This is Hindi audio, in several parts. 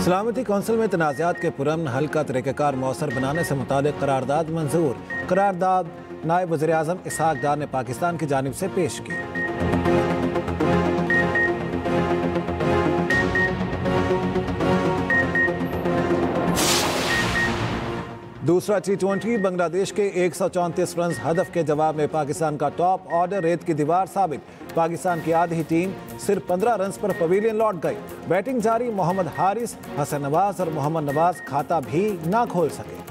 सलामती कौंसिल में तनाज़ात के पुरअमन हल का तरीक़ाकार मौसर बनाने से मुताबिक करारदाद मंजूर। करारदाद नायब वज़ीर-ए-आज़म इसहाक डार ने पाकिस्तान की जानिब से पेश की। दूसरा T20 बांग्लादेश के 134 रन हदफ के जवाब में पाकिस्तान का टॉप ऑर्डर रेत की दीवार साबित। पाकिस्तान की आधी टीम सिर्फ 15 रन पर पवेलियन लौट गई। बैटिंग जारी। मोहम्मद हारिस, हसन नवाज और मोहम्मद नवाज खाता भी ना खोल सके।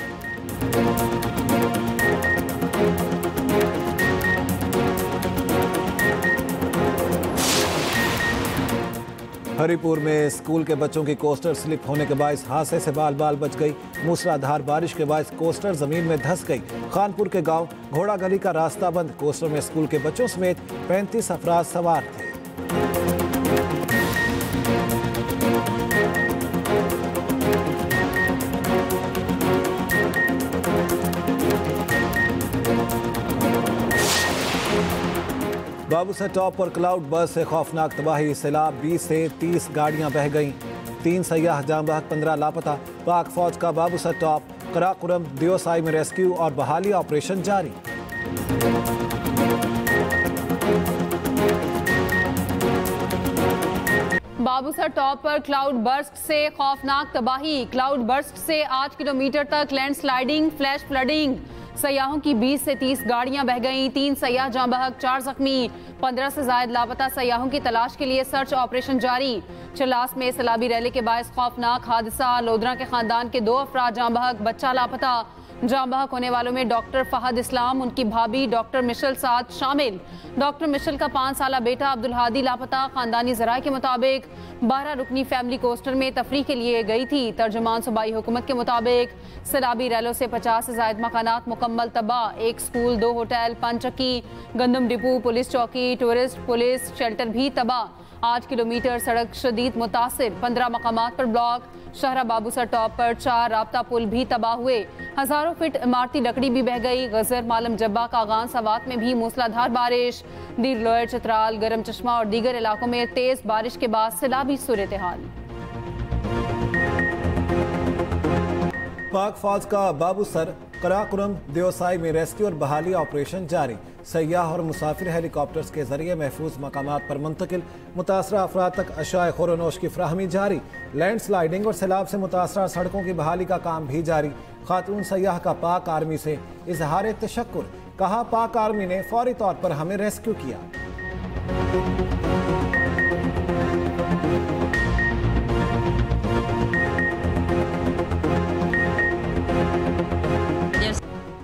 हरिपुर में स्कूल के बच्चों की कोस्टर स्लिप होने के बायस हादसे से बाल बाल बच गई। मूसलाधार बारिश के बायस कोस्टर जमीन में धंस गई। खानपुर के गांव घोड़ा गली का रास्ता बंद। कोस्टर में स्कूल के बच्चों समेत 35 अफराद सवार थे। बाबूसर टॉप पर क्लाउड बस से खौफनाक तबाही। सैलाब 20 से 30 गाड़ियां बह गईं। 3 सयाह जाँ बहक, 15 लापता। पाक फौज का बाबूसर टॉप कराकुरम दियोसाई में रेस्क्यू और बहाली ऑपरेशन जारी। बाबूसर टॉप पर क्लाउड बर्स्ट से खौफनाक तबाही। क्लाउड बर्स्ट से 8 किलोमीटर तक लैंडस्लाइडिंग, फ्लैश फ्लडिंग। सयाहों की 20 से 30 गाड़ियां बह गईं। 3 सयाह जाँ बहक, 4 जख्मी। 15 से जायद लापता सयाहों की तलाश के लिए सर्च ऑपरेशन जारी। चलास में सैलाबी रैली के बायस खौफनाक हादसा। लोधरा के खानदान के 2 अफराद जाँ बहक, बच्चा लापता। जाँ बहक होने वालों में डॉक्टर फहद इस्लाम, उनकी भाभी डॉक्टर मिशल साद शामिल। डॉक्टर मिशल का 5 साला बेटा अब्दुल हादी लापता। खानदानी जराये के मुताबिक 12 रुकनी फैमिली कोस्टर में तफरीह के लिए गई थी। तर्जुमान सूबाई हुकूमत के मुताबिक सैलाबी रैलों से 50 से जायद मकानात मुकम्मल तबाह। 1 स्कूल, 2 होटल, 5 चक्की, गंदम डिपो, पुलिस चौकी, टूरिस्ट पुलिस शेल्टर भी तबाह। 8 किलोमीटर सड़क शदीद मुतासिर। 15 मकामात पर ब्लॉक। शहरा बाबूसर टॉप पर 4 राब्ता पुल भी तबाह हुए। हजारों फीट इमारती लकड़ी भी बह गई। गजर, मालम जब्बा, कागान, सवात में भी मूसलाधार बारिश। दीर लोयर, चित्राल, गरम चश्मा और दीगर इलाकों में तेज बारिश के बाद सैलाबी सूरत हाल। पाक फौज का बाबूसर कराकुरम दियोसाई में रेस्क्यू और बहाली ऑपरेशन जारी। सयाह और मुसाफिर हेलीकॉप्टर्स के जरिए महफूज मकामात पर मुंतकिल। मुतासरा अफराद तक अशाए खुरनोश की फ्राहमी जारी। लैंडस्लाइडिंग और सैलाब से मुतासरा सड़कों की बहाली का काम भी जारी। खातून सयाह का पाक आर्मी से इजहार तशक्कुर। कहा, पाक आर्मी ने फौरी तौर पर हमें रेस्क्यू किया।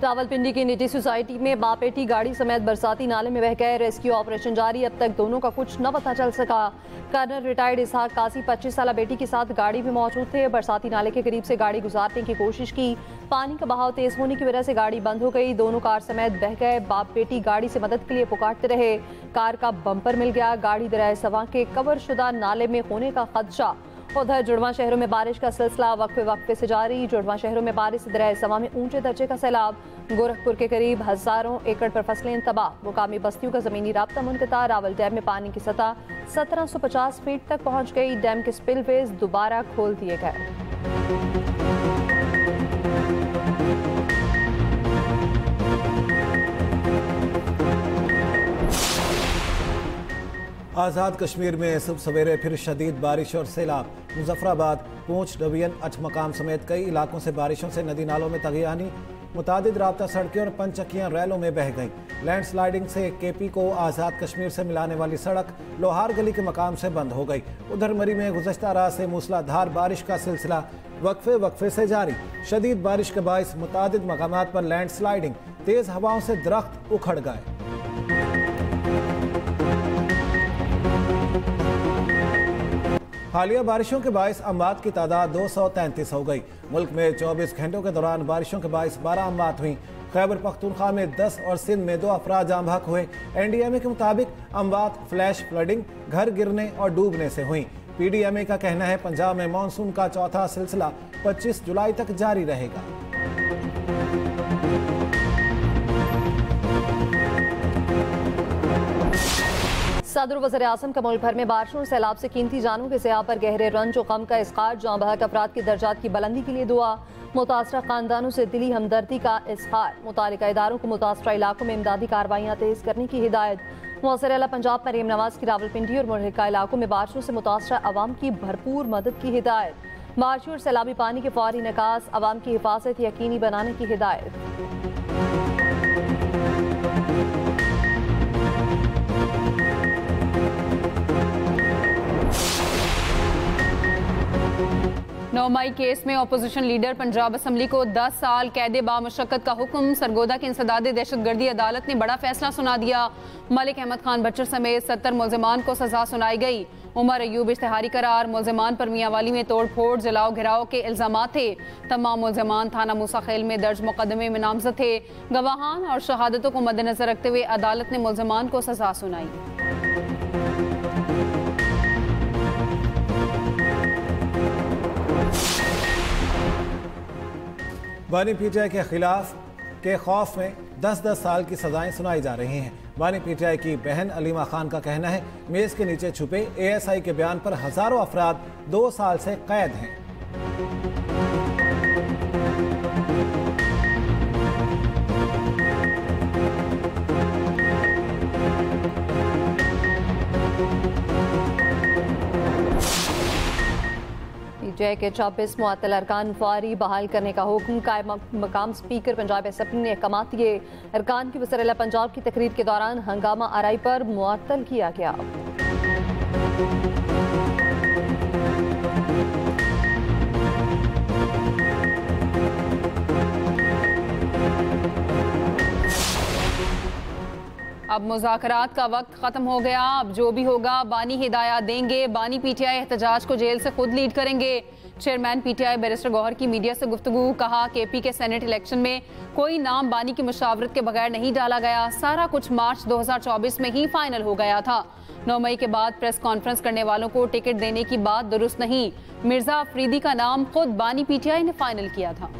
रावलपिंडी की निजी सोसाइटी में बाप बेटी गाड़ी समेत बरसाती नाले में बह गए। रेस्क्यू ऑपरेशन जारी। अब तक दोनों का कुछ न पता चल सका। कर्नल रिटायर्ड इसहाक कासी 25 साला बेटी के साथ गाड़ी में मौजूद थे। बरसाती नाले के करीब से गाड़ी गुजारने की कोशिश की। पानी का बहाव तेज होने की वजह से गाड़ी बंद हो गई। दोनों कार समेत बह गए। बाप बेटी गाड़ी से मदद के लिए पुकारते रहे। कार का बम्पर मिल गया। गाड़ी दरिया सवां के कवर शुदा नाले में होने का खदशा। उधर जुड़वा शहरों में बारिश का सिलसिला वक्फे से जारी। जुड़वा शहरों में बारिश से दरिया सवा में ऊंचे दर्जे का सैलाब। गोरखपुर के करीब हजारों एकड़ पर फसलें तबाह। मुकामी बस्तियों का जमीनी राब्ता मुनक़ता। रावल डैम में पानी की सतह 1750 फीट तक पहुंच गई। डैम के स्पिलवेज दोबारा खोल दिए गए। आज़ाद कश्मीर में सुबह सवेरे फिर शदीद बारिश और सैलाब। मुजफ्फराबाद, पूंछ डिवीजन, अठमकाम समेत कई इलाकों से बारिशों से नदी नालों में तगयानी। मुतादिद राब्ता सड़कें और 5 चक्कियां रैलों में बह गईं। लैंडस्लाइडिंग से केपी को आज़ाद कश्मीर से मिलाने वाली सड़क लोहार गली के मकाम से बंद हो गई। उधर मरी में गुज़श्ता रात से मूसलाधार बारिश का सिलसिला वक्फे से जारी। शदीद बारिश के बायस मुतादिद मकामात पर लैंडस्लाइडिंग। तेज़ हवाओं से दरख्त उखड़ गए। हालिया बारिशों के बायस अमवात की तादाद 233 हो गई। मुल्क में 24 घंटों के दौरान बारिशों के बायस 12 अमवात हुई। खैबर पख्तूनख्वा में 10 और सिंध में 2 अफराद जाँ बहक हुए। NDMA के मुताबिक अमवात फ्लैश फ्लडिंग, घर गिरने और डूबने से हुई। PDMA का कहना है पंजाब में मानसून का चौथा सिलसिला 25 जुलाई तक जारी रहेगा। सदर वज़ीर आज़म का मुल्क भर में बारिशों और सैलाब से कीमती जानों के ज़िया पर गहरे रंज और गम का इज़हार, जाँ बहक अफराद की दर्जात की बुलंदी के लिए दुआ। मुतासरा खानदानों से दिली हमदर्दी का इज़हार। मुतालिका इदारों को मुतासरा इलाकों में इमदादी कार्रवाइयाँ तेज़ करने की हिदायत। वज़ीर आला पंजाब मरीम नवाज की रावलपिंडी और मुल्हिका इलाकों में बारिशों से मुतासरा अवाम की भरपूर मदद की हिदायत। बारिशों और सैलाबी पानी के फौरी निकास, अवाम की हिफाजत यकीनी बनाने की हिदायत। नौमाई केस में अपोजिशन लीडर पंजाब असम्बली को 10 साल कैद बामुशक्कत का हुक्म। सरगोदा की इंसदादे दहशतगर्दी अदालत ने बड़ा फैसला सुना दिया। मलिक अहमद खान बच्चर समेत 70 मुलजमान को सजा सुनाई गई। उमर अयूब इश्तिहारी करार। मुलजमान पर मियांवाली में तोड़ फोड़, जलाओ घिराव के इल्जाम थे। तमाम मुलजमान थाना मूसा खेल में दर्ज मुकदमे में नामजद थे। गवाहान और शहादतों को मद्देनजर रखते हुए अदालत ने मुलजमान को सजा सुनाई। बानी पीटीआई के खिलाफ के खौफ में 10-10 साल की सजाएं सुनाई जा रही हैं। बानी पीटीआई की बहन अलीमा खान का कहना है मेज के नीचे छुपे एएसआई के बयान पर हजारों अफराद 2 साल से कैद हैं। पीटीआई के 26 मुअत्तल अरकान फौरी बहाल करने का हुक्म। कायम मकाम स्पीकर पंजाब असम्बली ने अहकाम दिए। अरकान की वज़ीर आला पंजाब की तकरीर के दौरान हंगामा आराई पर मुअत्तल किया गया। अब मुज़ाकरात का वक्त ख़त्म हो गया। अब जो भी होगा बानी हिदायत देंगे। बानी पीटीआई एहतजाज को जेल से खुद लीड करेंगे। चेयरमैन पीटीआई बैरिस्टर गौहर की मीडिया से गुफ्तगू। कहा केपी के सेनेट इलेक्शन में कोई नाम बानी की मुशावरत के बगैर नहीं डाला गया। सारा कुछ मार्च 2024 में ही फाइनल हो गया था। 9 मई के बाद प्रेस कॉन्फ्रेंस करने वालों को टिकट देने की बात दुरुस्त नहीं। मिर्जा अफरीदी का नाम खुद बानी पीटीआई ने फाइनल किया था।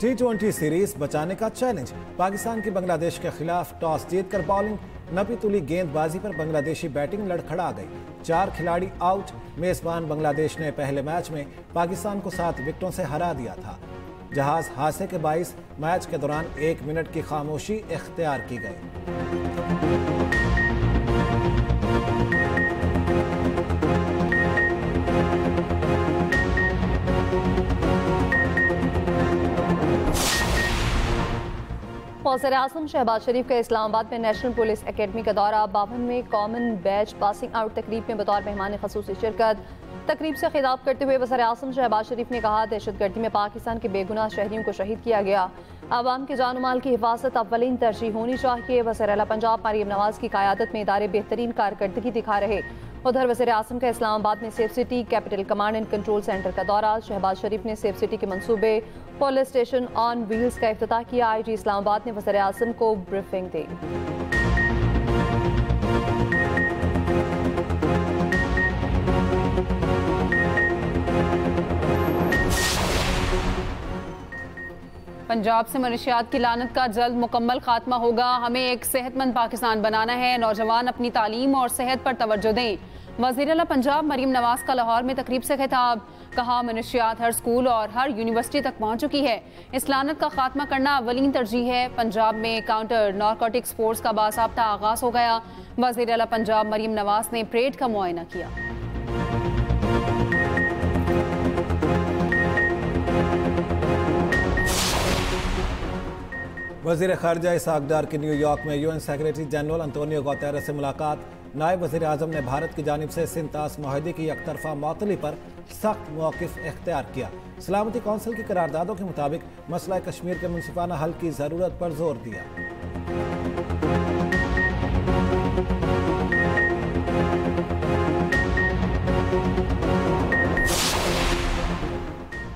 T20 सीरीज बचाने का चैलेंज। पाकिस्तान की बांग्लादेश के खिलाफ टॉस जीतकर बॉलिंग, नपी तुली गेंदबाजी पर बांग्लादेशी बैटिंग लड़खड़ा गई। 4 खिलाड़ी आउट। मेजबान बांग्लादेश ने पहले मैच में पाकिस्तान को 7 विकेटों से हरा दिया था। जहाज हादसे के बाइस मैच के दौरान 1 मिनट की खामोशी इख्तियार की गई। वज़ीर आज़म शहबाज शरीफ का इस्लामाबाद में नेशनल पुलिस एकेडमी का दौरा। 52वें कॉमन बैच पासिंग आउट तकरीब में बतौर मेहमान खसूसी शिरकत। तकरीब से खिताब करते हुए वज़ीर आज़म शहबाज शरीफ ने कहा दहशतगर्दी में पाकिस्तान के बेगुनाह शहरियों को शहीद किया गया। आवाम के जान माल की हिफाजत अव्वलीन तरजीह होनी चाहिए। वज़ीर आला पंजाब मरीम नवाज की क़यादत में इदारे बेहतरीन कारकर्दगी दिखा रहे। उधर वज़ीर आज़म का इस्लामाबाद में safe city capital command and control centre का दौरा। शहबाज शरीफ ने सेफ सिटी के मंसूबे, पुलिस स्टेशन ऑन व्हील्स का इफ्तिताह किया। IG इस्लामाबाद ने वज़ीर आज़म को ब्रीफिंग दी। पंजाब से मनशियात की लानत का जल्द मुकम्मल खात्मा होगा। हमें एक सेहतमंद पाकिस्तान बनाना है। नौजवान अपनी तालीम और सेहत पर तवज्जो दें। वज़ीर आला पंजाब मरीम नवाज का लाहौर में तकरीब से खिताब। कहा मनशियात हर स्कूल और हर यूनिवर्सिटी तक पहुंच चुकी है। इस लानत का खात्मा करना अवलीन तरजीह है। पंजाब में काउंटर नारकोटिक्स फोर्स का बासाब्ता आगाज हो गया। वज़ीर आला पंजाब मरीम नवाज ने परेड का मुआयना किया। वज़ीर ख़ारिजा इसहाक़ डार की न्यूयॉर्क में UN secretary general Antonio Guterres से मुलाकात। नायब वज़ीर आज़म ने भारत की जानिब से सिंतास माहदे की एकतरफा मअतली पर सख्त मौक़िफ़ इख्तियार किया। सलामती कौंसिल की करारदादों के मुताबिक मसला कश्मीर के मुनसिफाना हल की ज़रूरत पर जोर दिया।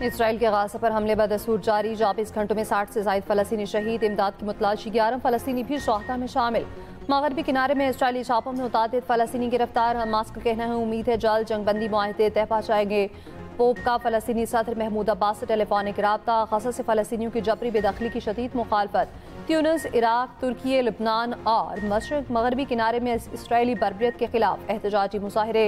इसराइल के गाज़ा पर हमले बदस्तूर जारी। 24 घंटों में 60 से ज़ायद फ़लस्तीनी शहीद। इमदाद की मुतलाशी 11 फ़लस्तीनी भी शोहदा में शामिल। मगरबी किनारे में इसराइली छापों में मुतादिद फ़लस्तीनी गिरफ्तार। हमास का कहना है उम्मीद है जल्द जंगबंदी मुआहदे तय पा जाएंगे। पोप का फ़लस्तीनी सदर महमूद अब्बास से टेलीफोनिक रब्ता। गज़ा से फ़लस्तीनियों की जबरी बेदखली की शदीद मुखालफत। ट्यूनिस, इराक, तुर्की, लबनान और मशरक़ मगरबी किनारे में इसराइली बर्बरियत के खिलाफ एहतजाजी मुजाहरे।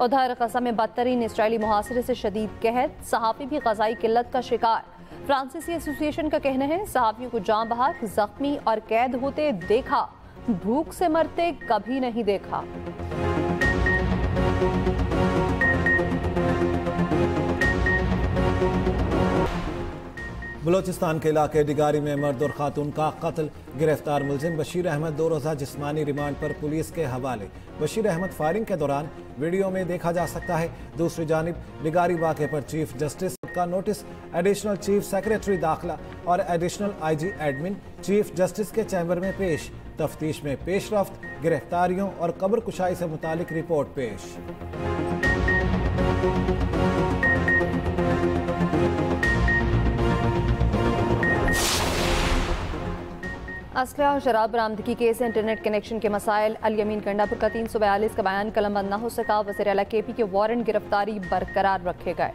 उधर गज़ा में बदतरीन इसराइली मुहासरे से शदीद कहत, सहाफ़ी भी ग़ज़ाई किल्लत का शिकार। फ्रांसीसी एसोसिएशन का कहना है सहाफ़ियों को जाँ बहक, जख्मी और कैद होते देखा, भूख से मरते कभी नहीं देखा। बलोचिस्तान के इलाके डिगारी में मर्द और खातून का कत्ल। गिरफ्तार मुलजिम बशीर अहमद 2 रोज़ा जिस्मानी रिमांड पर पुलिस के हवाले। बशीर अहमद फायरिंग के दौरान वीडियो में देखा जा सकता है। दूसरी जानिब डिगारी वाक़े पर चीफ जस्टिस का नोटिस। एडिशनल चीफ सेक्रेटरी दाखिला और additional IG admin chief justice के चैम्बर में पेश। तफ्तीश में पेशरफ्त, गिरफ्तारियों और कब्र कुशाई से मुतालिक रिपोर्ट पेश। असलहा और शराब बरामदगी केस इंटरनेट कनेक्शन के मसाइल। अल-यमीन गंडापुर का 342 का बयान कलमबंद न हो सका। वज़ीर आला KP के वारंट गिरफ्तारी बरकरार रखे गए।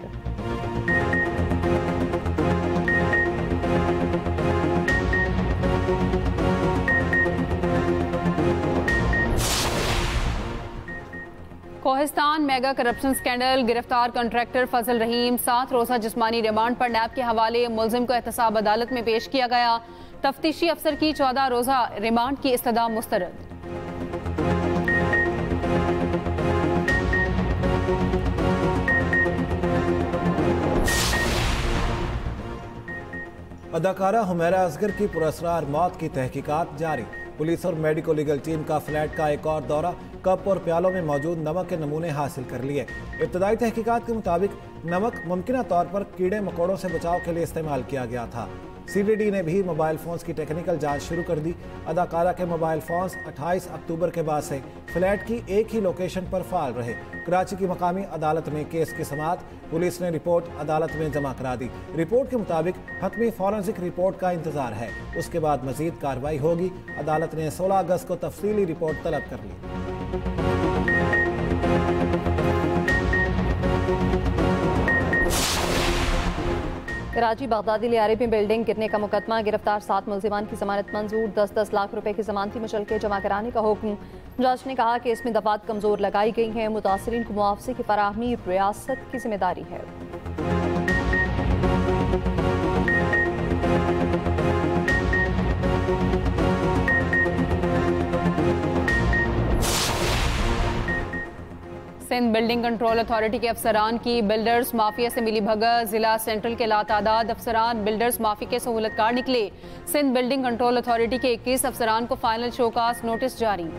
Kohistan mega corruption scandal. गिरफ्तार कॉन्ट्रैक्टर फजल रहीम 7 रोज़ा जिस्मानी रिमांड पर नैब के हवाले। मुलजिम को एहतसाब अदालत में पेश किया गया। तफ्तीशी अफसर की 14 रोज़ा रिमांड की इस्तदा मुस्तरद। अदाकारा हुमैरा असगर की पुरस्कार मौत की तहकीकात जारी। पुलिस और मेडिको लीगल टीम का फ्लैट का एक और दौरा। कप और प्यालों में मौजूद नमक के नमूने हासिल कर लिए। इब्तदाई तहकीकात के मुताबिक नमक मुमकिना तौर पर कीड़े मकोड़ों से बचाव के लिए इस्तेमाल किया गया था। CDD ने भी मोबाइल फ़ोन्स की टेक्निकल जांच शुरू कर दी। अदाकारा के मोबाइल फ़ोन्स 28 अक्टूबर के बाद से फ्लैट की एक ही लोकेशन पर फाल रहे। कराची की मकामी अदालत में केस की समाअत। पुलिस ने रिपोर्ट अदालत में जमा करा दी। रिपोर्ट के मुताबिक हतमी फॉरेंसिक रिपोर्ट का इंतजार है, उसके बाद मजीद कार्रवाई होगी। अदालत ने 16 अगस्त को तफसीली रिपोर्ट तलब कर ली। कराची बगदादी लियारे में बिल्डिंग गिरने का मुकदमा। गिरफ्तार 7 मुल्जिमान की जमानत मंजूर। 10-10 लाख रुपए की जमानती मुचलके जमा कराने का हुक्म। जज ने कहा कि इसमें दफात कमजोर लगाई गई हैं। मुतासरीन को मुआवजे की फराहमी रियासत की जिम्मेदारी है। सिंध बिल्डिंग कंट्रोल अथॉरिटी के अफसरान की बिल्डर्स माफिया से मिली भगत। जिला सेंट्रल के लातादाद अफसरान बिल्डर्स माफी के सहूलतकार निकले। सिंध बिल्डिंग कंट्रोल अथॉरिटी के 21 अफसरान को फाइनल शोकास नोटिस जारी।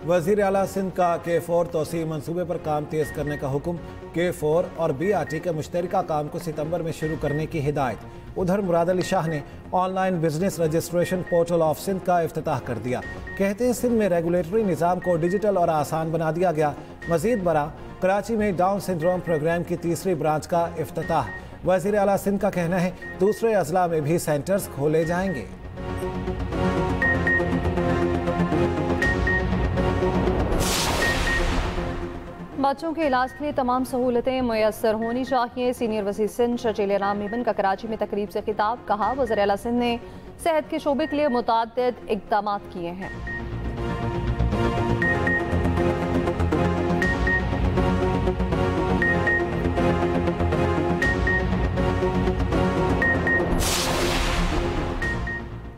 वज़ीर आला सिंध का K4 तोसी मनसूबे पर काम तेज करने का हुक्म। K4 और BRT के मुश्तरका काम को सितंबर में शुरू करने की हिदायत। उधर मुराद अली शाह ने online business registration portal of Sindh का इफ्तिताह कर दिया। कहते हैं सिंध में रेगुलेटरी निज़ाम को डिजिटल और आसान बना दिया गया। मजीद बरा कराची में डाउन सिंड्रोम प्रोग्राम की 3री ब्रांच का इफ्तिताह। वज़ीर आला सिंध का कहना है दूसरे अजला में भी सेंटर्स खोले जाएंगे। बच्चों के इलाज के लिए तमाम सहूलतें मुयस्सर होनी चाहिए। सीनियर वज़ीर सिंध शर्जील राम मेमन का कराची में तकरीब से खिताब। कहा वज़ीर आला सिंध ने सेहत के शोबे के लिए मुतअद्दिद इक़दाम किए हैं।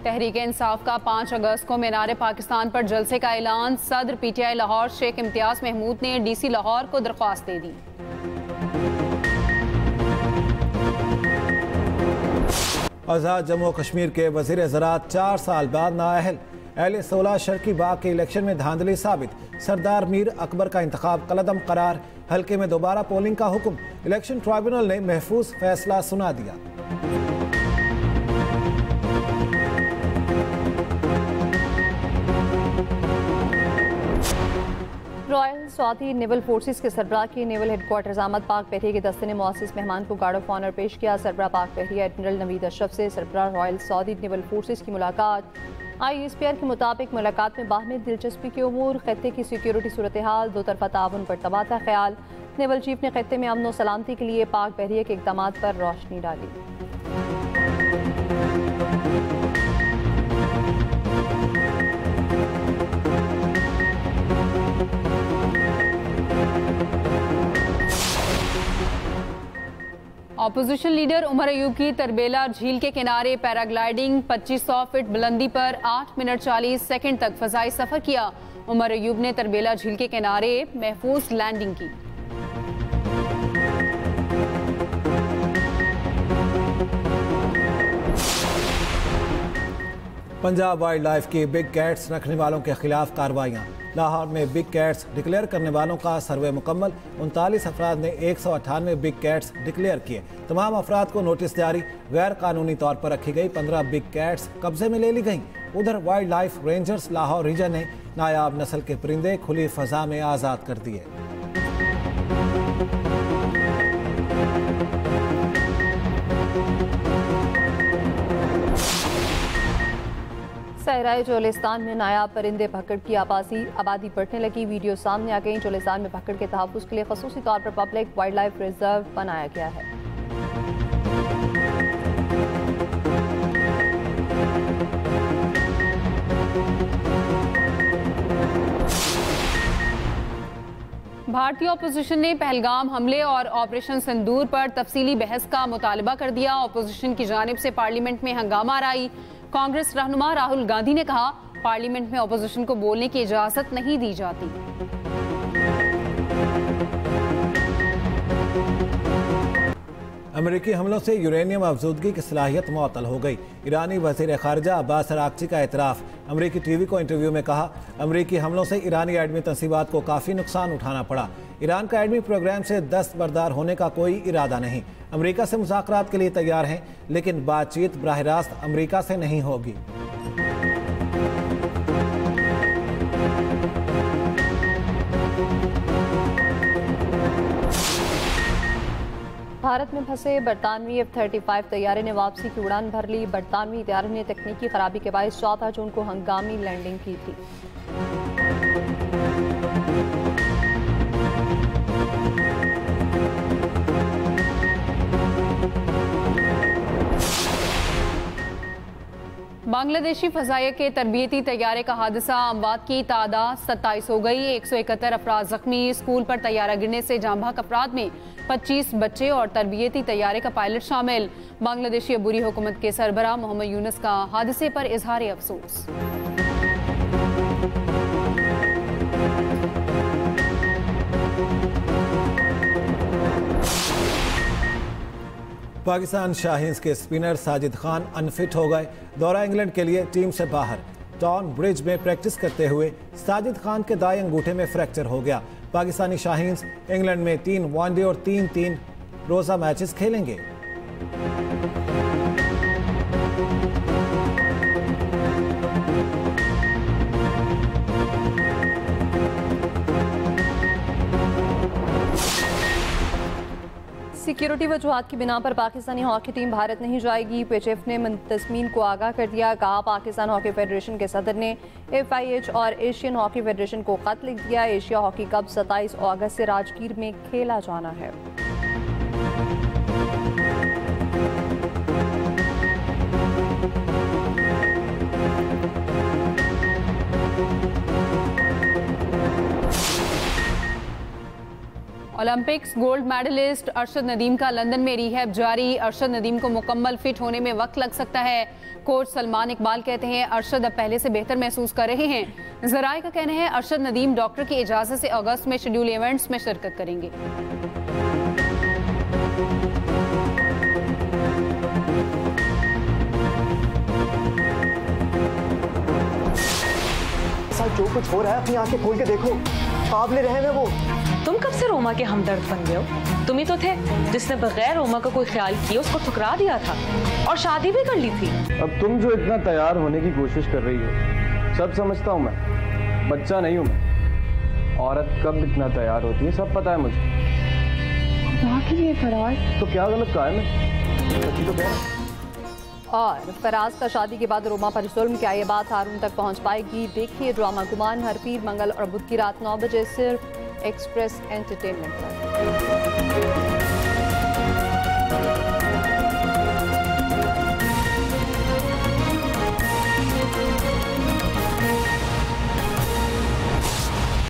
तहरीक इंसाफ का 5 अगस्त को मीनार पाकिस्तान पर जलसे का ऐलान। सदर PTI लाहौर शेख इम्तियाज महमूद ने DC लाहौर को दरख्वास्त दे दी। आज़ाद जम्मू कश्मीर के वज़ीर ज़राअत 4 साल बाद नाअहल। अहले 16 शर्की बाग के इलेक्शन में धांधली साबित। सरदार मीर अकबर का इंतखाब कलदम करार। हल्के में दोबारा पोलिंग का हुक्म। इलेक्शन ट्राइब्यूनल ने महफूज फैसला सुना दिया। रॉयल सौदी नेवल फोर्सेस के सरबराह की नेवल हेडक्वार्टर्स आमद पाक बहरिया के दस्ते ने मुअज़्ज़िज़ मेहमान को गार्ड ऑफ ऑनर पेश किया। सरबराह पाक बहरिया एडमिरल नवीद अशरफ से सरबराह रॉयल सऊदी नेवल फोर्सेस की मुलाकात। ISPR के मुताबिक मुलाकात में बाहमी दिलचस्पी के उमूर, खत्ते की सिक्योरिटी सूरत हाल, दो तरफा ताउन पर तबादला ख्याल। नेवल चीफ ने खत्ते में अमन व सलामती के लिए पाक बहरिया के इक़दामात पर रोशनी डाली। ऑपोजिशन लीडर उमर अयूब की तरबेला झील के किनारे पैराग्लाइडिंग 2500 फीट बुलंदी पर 8 मिनट 40 सेकंड तक फजाई सफर किया। उमर अयूब ने तरबेला झील के किनारे महफूज लैंडिंग की। पंजाब वाइल्ड लाइफ की बिग कैट्स रखने वालों के खिलाफ कार्रवाइयाँ। लाहौर में बिग कैट्स डिक्लेयर करने वालों का सर्वे मुकम्मल। 39 अफराद ने 198 बिग कैट्स डिक्लेयर किए। तमाम अफराद को नोटिस जारी। गैर कानूनी तौर पर रखी गई 15 बिग कैट्स कब्जे में ले ली गईं। उधर wild life rangers Lahore region ने नायाब नस्ल के परिंदे खुली फजा में आज़ाद कर दिए। सहराए चोलिस्तान में नायाब परिंदे भक्कड़ की आबादी बढ़ने लगी। वीडियो सामने आ गई। चोलिस्तान में भक्कड़ के तहफ़्फ़ुज़ के लिए ख़ुसूसी तौर पर पब्लिक वाइल्ड लाइफ रिजर्व बनाया गया है। भारतीय अपोजिशन ने पहलगाम हमले और ऑपरेशन सिंदूर पर तफसीली बहस का मुतालबा कर दिया। अपोजिशन की जानिब से पार्लियामेंट में हंगामा आराई। कांग्रेस रहनुमा राहुल गांधी ने कहा, पार्लियामेंट में अपोजिशन को बोलने की इजाजत नहीं दी जाती। अमेरिकी हमलों से यूरेनियम अफजूदगी की सलाहियत मुअत्तल हो गई। ईरानी वज़ीर ख़ारिजा अब्बास अराग़ची का एतराफ़। अमेरिकी टीवी को इंटरव्यू में कहा, अमेरिकी हमलों से ईरानी एटमी तंसीबात को काफ़ी नुकसान उठाना पड़ा। ईरान का एटमी प्रोग्राम से दस्तबरदार होने का कोई इरादा नहीं। अमेरिका से मुज़ाकरात के लिए तैयार हैं, लेकिन बातचीत बराह रास्त अमेरिका से नहीं होगी। भारत में फंसे बरतानवी F-35 तैयारे ने वापसी की उड़ान भर ली। बरतानवी तैयारे ने तकनीकी खराबी के बायस 14 जून को हंगामी लैंडिंग की थी। बांग्लादेशी फजाइया के तरबियती तैयारे का हादसा, अमवात की तादाद 27 हो गई। 171 अफराद जख्मी। स्कूल पर तैयारा गिरने से जांबाक अफराद में 25 बच्चे और तरबियती तैयारे का पायलट शामिल। बांग्लादेशी अबूरी हुकूमत के सरबराह मोहम्मद यूनुस का हादसे पर इजहार अफसोस। पाकिस्तान शाहीन्स के स्पिनर साजिद खान अनफिट हो गए। दौरा इंग्लैंड के लिए टीम से बाहर। टाउन ब्रिज में प्रैक्टिस करते हुए साजिद खान के दाएं अंगूठे में फ्रैक्चर हो गया। पाकिस्तानी शाहीन्स इंग्लैंड में 3 वनडे और 3 रोजा मैचेस खेलेंगे। सिक्योरिटी वजूहात की बिना पर पाकिस्तानी हॉकी टीम भारत नहीं जाएगी। PHF ने मुंतज़मीन को आगाह कर दिया। कहा, पाकिस्तान हॉकी फेडरेशन के सदर ने FIH और एशियन हॉकी फेडरेशन को खत लिख दिया। एशिया हॉकी कप 27 अगस्त से राजगीर में खेला जाना है। Olympics gold medallist Arshad Nadeem का लंदन में रिहैब जारी। अरशद नदीम को मुकम्मल फिट होने में वक्त लग सकता है। कोच सलमान इकबाल कहते हैं, अरशद अब पहले से बेहतर महसूस कर रहे हैं। ज़राए का कहना है, अरशद नदीम डॉक्टर की इजाज़त से अगस्त में शेड्यूल इवेंट्स में शिरकत करेंगे। जो कुछ हो रहा है अपनी आंखें खोल के देखो। ख्वाब ले रहे हैं वो। तुम कब से रोमा के हमदर्द बन गए हो? तुम ही तो थे जिसने बगैर रोमा का कोई ख्याल किया उसको ठुकरा दिया था और शादी भी कर ली थी। अब तुम जो इतना तैयार होने की कोशिश कर रही हो, सब समझता हूँ मैं, बच्चा नहीं हूँ मैं। औरत कब इतना तैयार होती है सब पता है मुझे। बाकी फराज तो क्या गलत कहा है मैं? सच्ची तो कह रहा हूं। और फराज का शादी के बाद रोमा पर जुल्म, क्या ये बात हारून तक पहुंच पाएगी? देखिए ड्रामा गुमान हर पीर, मंगल और बुध की रात 9 बजे सिर्फ एक्सप्रेस एंटरटेनमेंट पर।